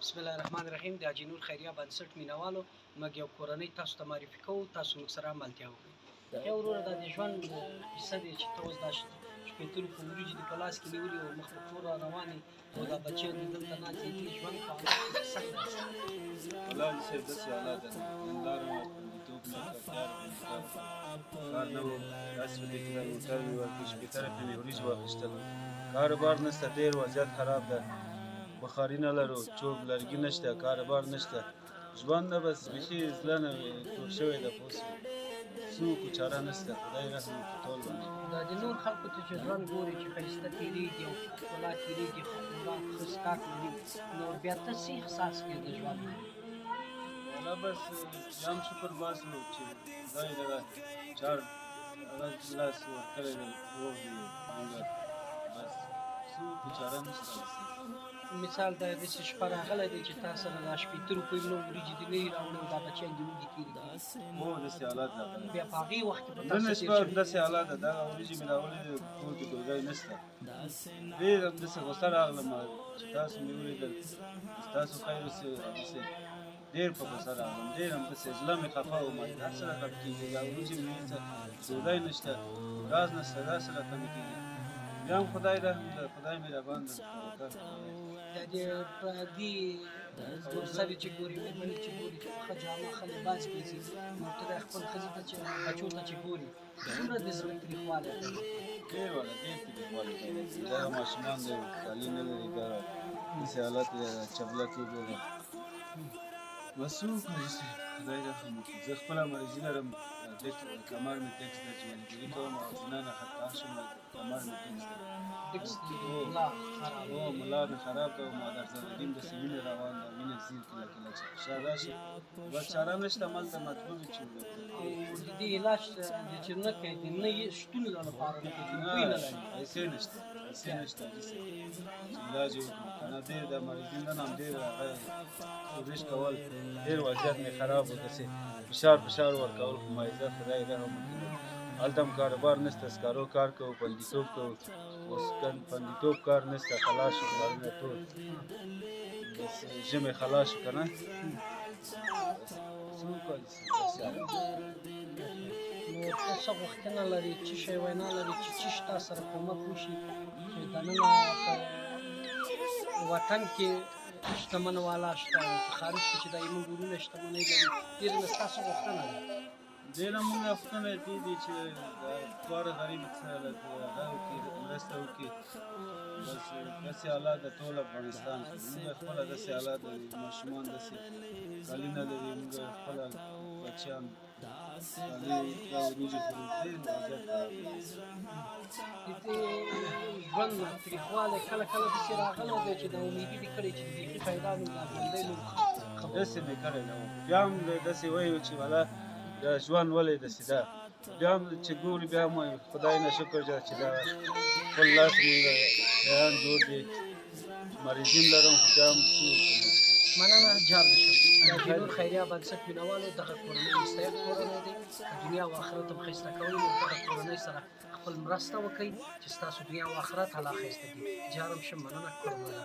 بسم الله الرحمن الرحیم. د حاجي نور خیریه بنسټ مینوالو موږ یو کورنۍ تاسو ته معرفي کوو، تاسو موږ سره ملتیا وکړئ. یو وروره دا د ژوند کیسه دی چې ته اوس دا شپېته روپۍ وریجې دې په لاس کې نیولي او مخ په کور را روانې او دا بچیان دې دلته ناست دي. دې ژوند په حالت کې کیسه ده. والله صاحب داسې حالات دي، هنداره وه، خوندیتوب نه کار نه و، داسې په دې کې دا موټر مې ورکړي، شپېته روپۍ مې وریجې واخیستل. کاروبار نشته، ډېر وضعیت خراب ده، بخاري نه لرو، چوب لرګي نشته، کاروبار نشته، ژوند نه بس بیخي زړه نه تور شوی ده. پوه شوې څه وکړو، چاره نشته، خدای رحم وکړي ټول باندې. دا د نور خلکو ته چې ژوند ګوري چې ښایسته تېرېږي او ښکلا تېرېږي، ښکلا ښه څښاک لري، نو بیا ته څه احساس کوې د ژوند؟ والله بس بیا هم شکر باسو چې خدای دغه چار هغه لاس ورکړی دی، روغ دی مونږ، بس څه وکړو، چاره نشته. مثال دا داسې شپه راغلی دی چې تا سره دا شپېته روپۍ نه وریجې دې نه وي راوړې او دا بچیان دې وږي کېږي. هو داسې حالات راغلی. بیا په هغې وخت کې په نن شپه داسې حالات ده، دغه وریجې مې راوړې دي، کور کې ډوډۍ نشته. ډېر همداسې غوسه راغلم چې تاسو مې ولیدل، ستاسو خیر اوسې. همداسې ډېر په غوسه راغلم، ډېر همداسې زړه مې خفه وم، هر څه راته کېږي، دا وریجې مې هېڅ ډوډۍ نشته، ګاز نشته، داسې راته مې کېږي. بیا هم خدای رحم ده، خدای مهربان ده. دا د پردي سرې چې ګوري، مېرمنې چې ګوري چې په ښه جامه ښه لباس کې ځي، نو ته د خپل ښځې ته چې بچو ته چې ګوري څومره د زړه تریخوالی کوي؟ ډېر والا ډېر تریخوالی کوي. دغه ماشومان دی، کالي نه لري، دا داسې حالت دی، چپله کې وګوره. بس څه وکړو، خدای رحم وکړي. زه خپله مریضي لرم، کمر مې ټکس ده چې ملګري کوم او زینه نه خطا شم، کمر مې ټکس ده. ټکس دی، ملا خراب هو ملا مې خراب ده او مادر زردیم داسې وینه روان ده، وینه ځي کله کله چې فشار راشي، بس چاره نشته، هملته مجبور یو چې او د دې علاج چې نه کوي، د نه یې شتون لپاره نه کوي، بوی نه لري، پیسې نشته، پیسې نشته چې علاج یې وکړو که نه. ډېر د مریضین نن هم ډېر هغه کوشش کول، ډېر وضعیت مې خراب و، داسې فشار ورکول، خو مایزه خدای رحم وکړي. هلته هم کاروبار نشته، سکارو کار کوو، پندیتوب کوو، اوس پندیتوب کار نشته، خلاص شو کارونه ټول، بس ژمی خلاص شو که نه. څه وکړو، نو ته څه غوښتنه لرې، څه شی وینا لرې چې څه تا سره کومک وشي چې دننه په وطن کې شتمن والا شته او په خارج کې چې دا زموږ ورونه شتمنۍ لري، ډېر نه ستا څه غوښتنه ده؟ ډېره مونږ غوښتنه دې دي چې دواړه غریب سره هغه وکړي، مرسته وکړي. بس داسې حالات د ټول افغانستان کې مونږ خپله داسې حالات د ماشومان داسې کالي نه لري، مونږ خپله بچیان کالي دا وریجې خوري، ډېر وضعیت خراب دی. د دې ژوند تریخوالی کله کله داسې راغلی دی چې دا امیدي دې کړې چې بیخي پیدا نو دا ژوندی نو داسې مې کړی نه و، بیا هم داسې وایو چې والا دا ژوند ولې داسې ده، بیا هم چې ګوري بیا هم وایو خدای نه شکر ده چې دا خپل لاس مونږ شیان جوړ دي، مریضین لرم خو بیا هم څه وکړو. مننه، جار دې شم. د حاجي نور خیریه بنسټ مینوالو دغه کورنۍ مستحق کورنۍ دی، دنیا او آخرت هم ښایسته کوي، نو دغه کورنۍ سره خپل مرسته وکړئ چې ستاسو دنیا او آخرت الله ښایسته کړي. جار هم شم، مننه، قربانه.